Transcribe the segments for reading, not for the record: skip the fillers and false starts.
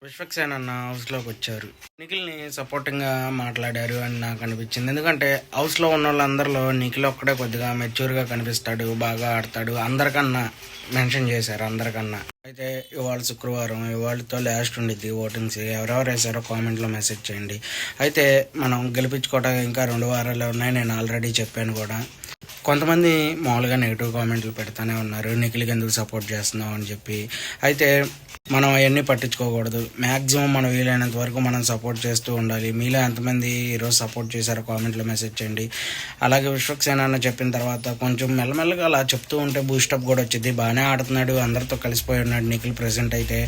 విశ్వక్సేన్ అన్న హౌస్లోకి వచ్చారు. నిఖిల్ని సపోర్టింగ్గా మాట్లాడారు అని నాకు అనిపించింది. ఎందుకంటే హౌస్లో ఉన్న వాళ్ళందరిలో నిఖిల్ ఒక్కడే కొద్దిగా మెచ్యూర్గా కనిపిస్తాడు, బాగా ఆడతాడు, అందరికన్నా మెన్షన్ చేశారు అందరికన్నా. అయితే ఇవాళ శుక్రవారం, ఇవాళతో లాస్ట్ ఉండిద్ది ఓటింగ్స్. ఎవరెవరు వేసారో కామెంట్లో మెసేజ్ చేయండి. అయితే మనం గెలిపించుకోవడానికి ఇంకా 2 వారాలు ఉన్నాయి, నేను ఆల్రెడీ చెప్పాను కూడా. కొంతమంది మామూలుగా నెగిటివ్ కామెంట్లు పెడతానే ఉన్నారు, నిఖిల్కి ఎందుకు సపోర్ట్ చేస్తున్నావు అని చెప్పి. అయితే మనం అవన్నీ పట్టించుకోకూడదు. మ్యాక్సిమం మనం వీలైనంత వరకు మనం సపోర్ట్ చేస్తూ ఉండాలి. మీలో ఎంతమంది ఈరోజు సపోర్ట్ చేశారో కామెంట్లో మెసేజ్ చేయండి. అలాగే విశ్వక్సేన్ అన్న చెప్పిన తర్వాత కొంచెం మెల్లమెల్లగా అలా చెప్తూ ఉంటే బూస్టప్ కూడా వచ్చింది. బాగానే ఆడుతున్నాడు, అందరితో కలిసిపోయి ఉన్నాడు నిఖిల్. ప్రెసెంట్ అయితే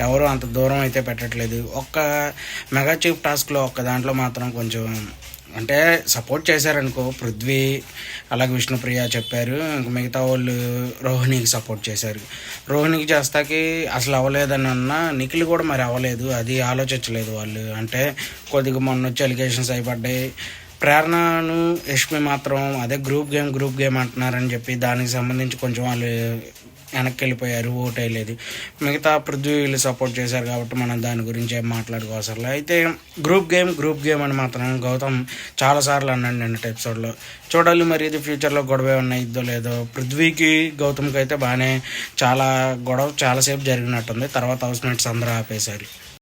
ఎవరు అంత దూరం అయితే పెట్టట్లేదు. ఒక్క మెగా చీఫ్ టాస్క్లో ఒక్క దాంట్లో మాత్రం కొంచెం అంటే సపోర్ట్ చేశారనుకో, పృథ్వీ అలాగే విష్ణుప్రియ చెప్పారు. ఇంక మిగతా వాళ్ళు రోహిణికి సపోర్ట్ చేశారు. రోహిణికి చేస్తాకి అసలు అవ్వలేదని అన్నా, నిఖిల్ కూడా మరి అవ్వలేదు, అది ఆలోచించలేదు వాళ్ళు. అంటే కొద్దిగా మొన్న వచ్చి ఎలిగేషన్స్ అయిపడ్డాయి. ప్రేరణను యష్మి మాత్రం అదే గ్రూప్ గేమ్ అంటున్నారని చెప్పి దానికి సంబంధించి కొంచెం వాళ్ళు వెనక్కి వెళ్ళిపోయారు, ఓట్ వేయలేదు. మిగతా పృథ్వీ వీళ్ళు సపోర్ట్ చేశారు కాబట్టి మనం దాని గురించి ఏం మాట్లాడుకోవసరం. అయితే గ్రూప్ గేమ్ అని మాత్రం గౌతమ్ చాలాసార్లు అన్నాడు నిన్నటి ఎపిసోడ్లో. చూడాలి మరి ఇది ఫ్యూచర్లో గొడవ ఏమన్నా ఇద్దో లేదో. పృథ్వీకి గౌతమ్కి అయితే బాగానే చాలా గొడవ చాలాసేపు జరిగినట్టుంది. తర్వాత హౌస్ మేట్స్ అందరూ ఆపేశారు.